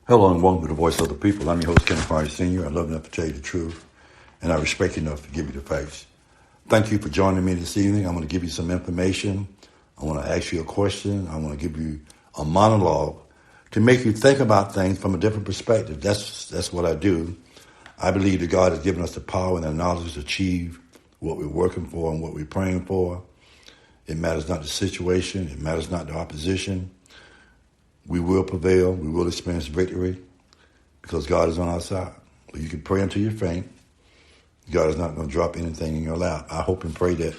Hello and welcome to the Voice of the People. I'm your host, Kenneth Price Sr. I love enough to tell you the truth, and I respect you enough to give you the facts. Thank you for joining me this evening. I'm going to give you some information. I want to ask you a question. I want to give you a monologue to make you think about things from a different perspective. That's what I do. I believe that God has given us the power and the knowledge to achieve what we're working for and what we're praying for. It matters not the situation. It matters not the opposition. We will prevail. We will experience victory because God is on our side. But you can pray until you faint. God is not going to drop anything in your lap. I hope and pray that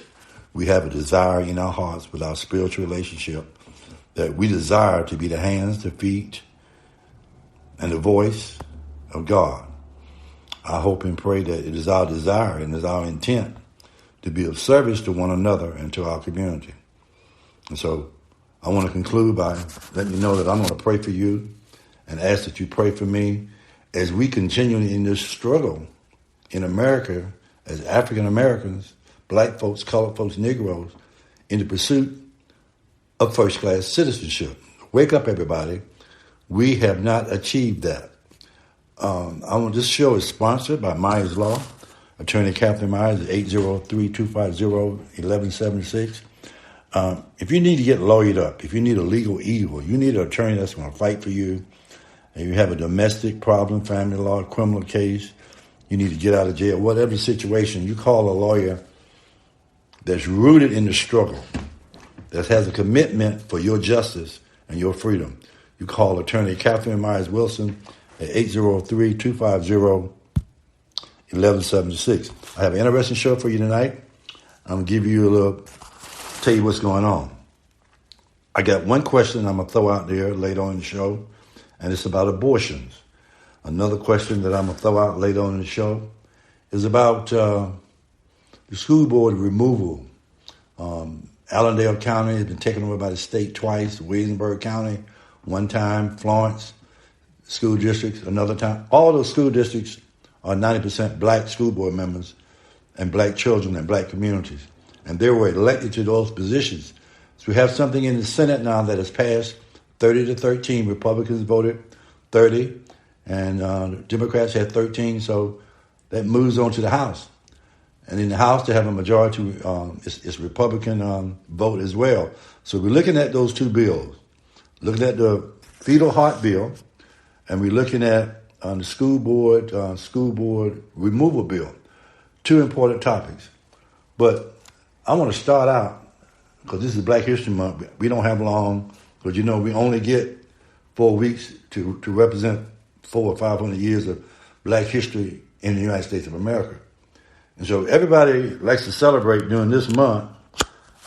we have a desire in our hearts with our spiritual relationship, that we desire to be the hands, the feet, and the voice of God. I hope and pray that it is our desire and is our intent to be of service to one another and to our community. And so I want to conclude by letting you know that I'm going to pray for you and ask that you pray for me as we continue in this struggle in America as African Americans, black folks, colored folks, Negroes, in the pursuit of first-class citizenship. Wake up, everybody. We have not achieved that. This show is sponsored by Myers Law. Attorney Catherine Myers at 803-250-1176. If you need to get lawyered up, if you need a legal evil, you need an attorney that's going to fight for you, and you have a domestic problem, family law, criminal case, you need to get out of jail, whatever the situation, you call a lawyer that's rooted in the struggle, that has a commitment for your justice and your freedom. You call attorney Catherine Myers Wilson at 803-250-1176. I have an interesting show for you tonight. I'm going to give you tell you what's going on. I got one question I'm going to throw out there later on in the show, and it's about abortions. Another question that I'm going to throw out later on in the show is about the school board removal. Allendale County has been taken over by the state twice, Williamsburg County one time, Florence school districts another time. All those school districts are 90% black school board members and black children and black communities. And they were elected to those positions. So we have something in the Senate now that has passed 30-13. Republicans voted 30, and Democrats had 13. So that moves on to the House. And in the House, they have a majority. It's Republican vote as well. So we're looking at those two bills. Looking at the fetal heart bill, and we're looking at the school board removal bill. Two important topics. But I want to start out, because this is Black History Month. We don't have long, because we only get 4 weeks to represent 400 or 500 years of Black history in the United States of America. And so everybody likes to celebrate during this month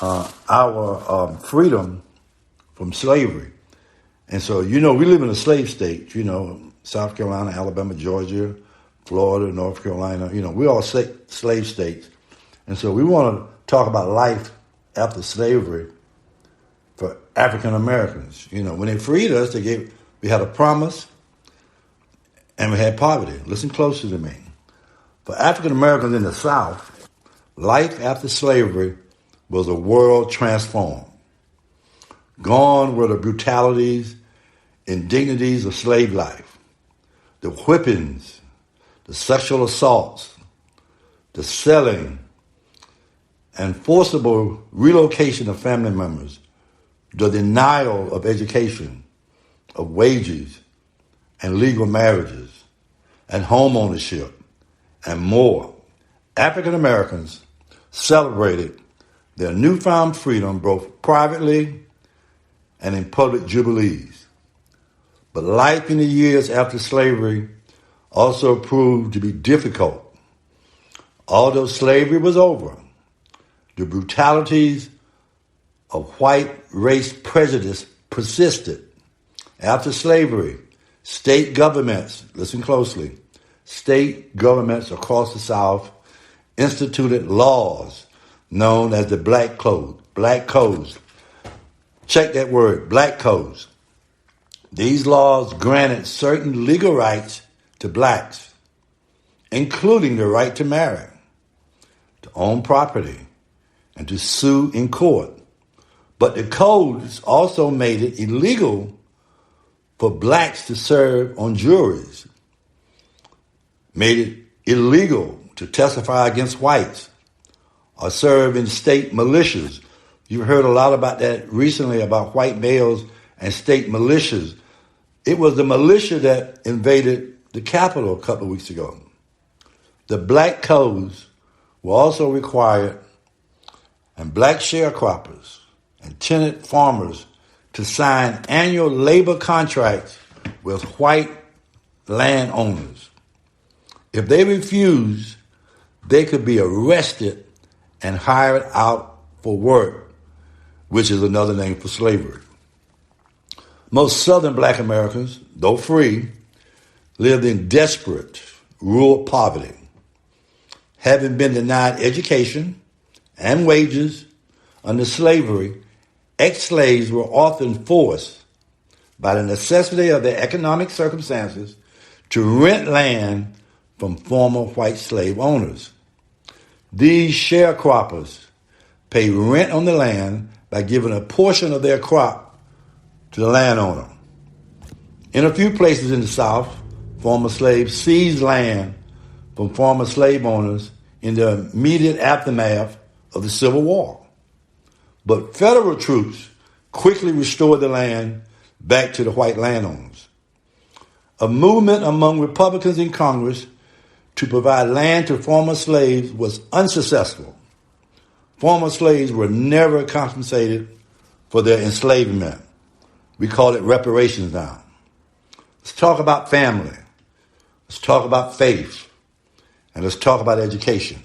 our freedom from slavery. And so, we live in a slave state, South Carolina, Alabama, Georgia, Florida, North Carolina. We're all slave states. And so we want to talk about life after slavery for African Americans. When they freed us, we had a promise and we had poverty. Listen closely to me. For African Americans in the South, life after slavery was a world transformed. Gone were the brutalities, indignities of slave life, the whippings, the sexual assaults, the selling, and forcible relocation of family members, the denial of education, of wages, and legal marriages, and home ownership, and more. African Americans celebrated their newfound freedom both privately and in public jubilees. But life in the years after slavery also proved to be difficult. Although slavery was over, the brutalities of white race prejudice persisted. After slavery, state governments, listen closely, state governments across the South instituted laws known as the Black Codes. Check that word, Black Codes. These laws granted certain legal rights to blacks, including the right to marry, to own property, and to sue in court. But the codes also made it illegal for blacks to serve on juries, made it illegal to testify against whites or serve in state militias. You've heard a lot about that recently, about white males and state militias. It was the militia that invaded the Capitol a couple of weeks ago. The black codes were also required, and black sharecroppers and tenant farmers to sign annual labor contracts with white landowners. If they refused, they could be arrested and hired out for work, which is another name for slavery. Most Southern black Americans, though free, lived in desperate rural poverty. Having been denied education and wages under slavery, ex-slaves were often forced by the necessity of their economic circumstances to rent land from former white slave owners. These sharecroppers pay rent on the land by giving a portion of their crop to the landowner. In a few places in the South, former slaves seized land from former slave owners in the immediate aftermath of the Civil War. But federal troops quickly restored the land back to the white landowners. A movement among Republicans in Congress to provide land to former slaves was unsuccessful. Former slaves were never compensated for their enslavement. We call it reparations now. Let's talk about family. Let's talk about faith. And let's talk about education.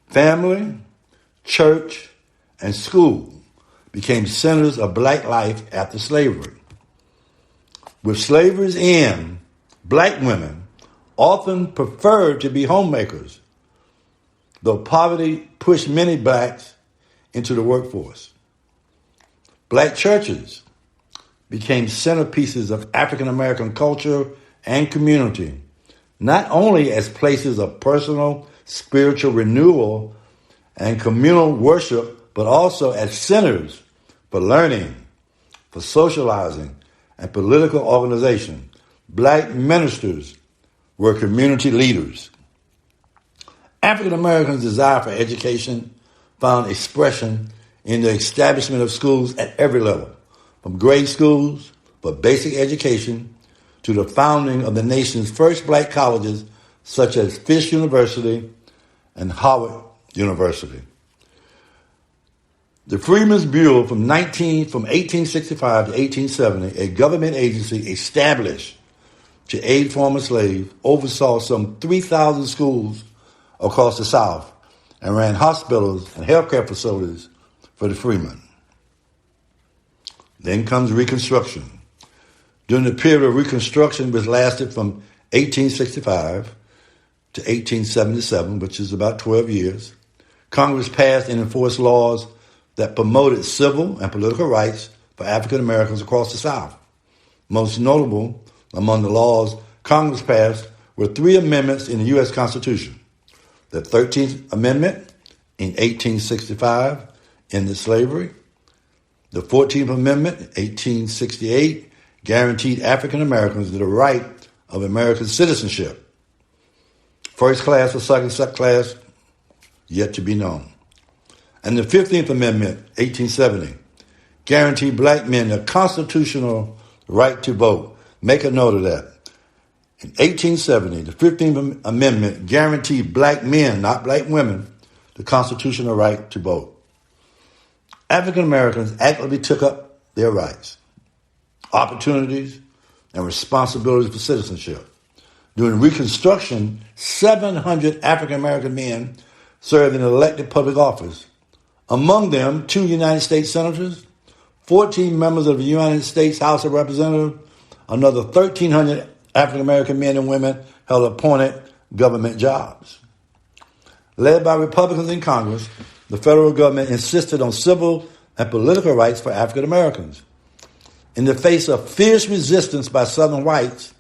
Family, church, and school became centers of black life after slavery. With slavery's end, black women often preferred to be homemakers, though poverty pushed many blacks into the workforce. Black churches became centerpieces of African American culture and community, not only as places of personal spiritual renewal and communal worship, but also as centers for learning, for socializing, and political organization. Black ministers were community leaders. African Americans' desire for education found expression in the establishment of schools at every level, from grade schools for basic education to the founding of the nation's first black colleges, such as Fisk University and Howard University. The Freedmen's Bureau from 1865 to 1870, a government agency established to aid former slaves, oversaw some 3,000 schools across the South and ran hospitals and healthcare facilities for the freedmen. Then comes Reconstruction. During the period of Reconstruction, which lasted from 1865 to 1877, which is about 12 years, Congress passed and enforced laws that promoted civil and political rights for African Americans across the South. Most notable among the laws Congress passed were 3 amendments in the U.S. Constitution. The 13th Amendment in 1865 ended slavery. The 14th Amendment in 1868 guaranteed African Americans the right of American citizenship. First class or second class, yet to be known. And the 15th Amendment, 1870, guaranteed black men the constitutional right to vote. Make a note of that. In 1870, the 15th Amendment guaranteed black men, not black women, the constitutional right to vote. African Americans actively took up their rights, opportunities, and responsibilities for citizenship. During Reconstruction, 700 African American men served in elected public office. Among them, 2 United States senators, 14 members of the United States House of Representatives, another 1,300 African American men and women held appointed government jobs. Led by Republicans in Congress, the federal government insisted on civil and political rights for African Americans. In the face of fierce resistance by Southern whites,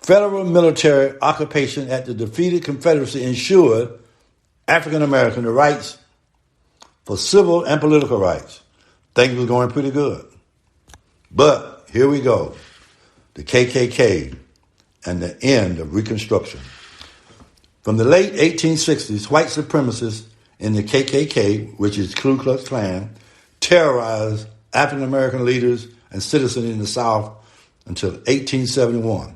federal military occupation at the defeated Confederacy ensured African American the rights for civil and political rights. Things was going pretty good. But here we go. The KKK and the end of Reconstruction. From the late 1860s, white supremacists in the KKK, which is Ku Klux Klan, terrorized African American leaders and citizens in the South until 1871.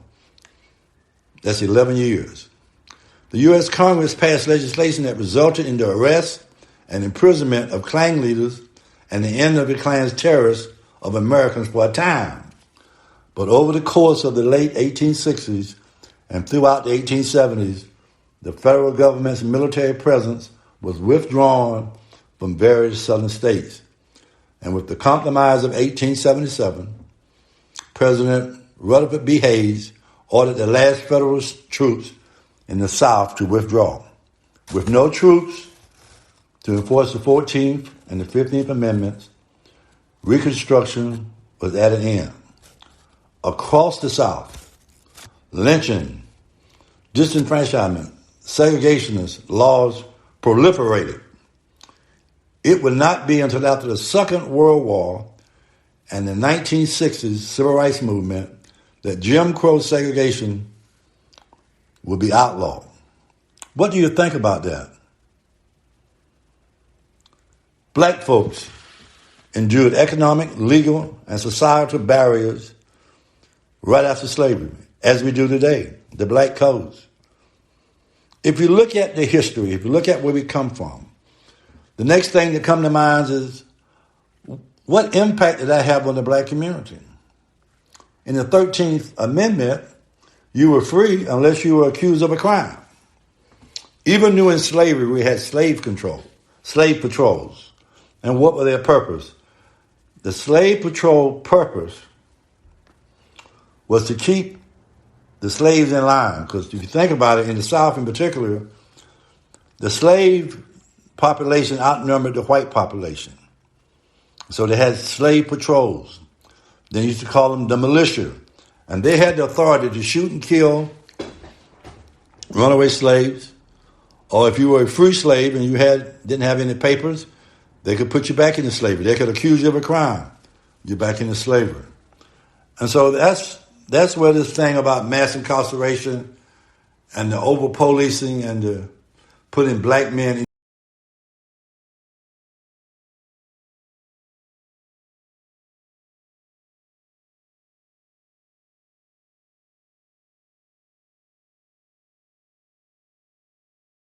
That's 11 years. The U.S. Congress passed legislation that resulted in the arrest and imprisonment of Klan leaders and the end of the Klan's terrorists of Americans for a time. But over the course of the late 1860s and throughout the 1870s, the federal government's military presence was withdrawn from various southern states. And with the Compromise of 1877, President Rutherford B. Hayes ordered the last federal troops in the South to withdraw. With no troops to enforce the 14th and the 15th Amendments, Reconstruction was at an end. Across the South, lynching, disenfranchisement, segregationist laws proliferated. It would not be until after the Second World War and the 1960s civil rights movement that Jim Crow segregation would be outlawed. What do you think about that? Black folks endured economic, legal, and societal barriers right after slavery, as we do today, the Black Codes. If you look at the history, if you look at where we come from, the next thing that comes to mind is, what impact did that have on the black community? In the 13th Amendment, you were free unless you were accused of a crime. Even during slavery, we had slave patrols. And what were their purpose? The slave patrol purpose was to keep the slaves in line. Because if you think about it, in the South in particular, the slave population outnumbered the white population. So they had slave patrols. They used to call them the militia. And they had the authority to shoot and kill runaway slaves. Or if you were a free slave and you didn't have any papers, they could put you back into slavery. They could accuse you of a crime. You're back into slavery. And so that's where this thing about mass incarceration and the over-policing and the putting black men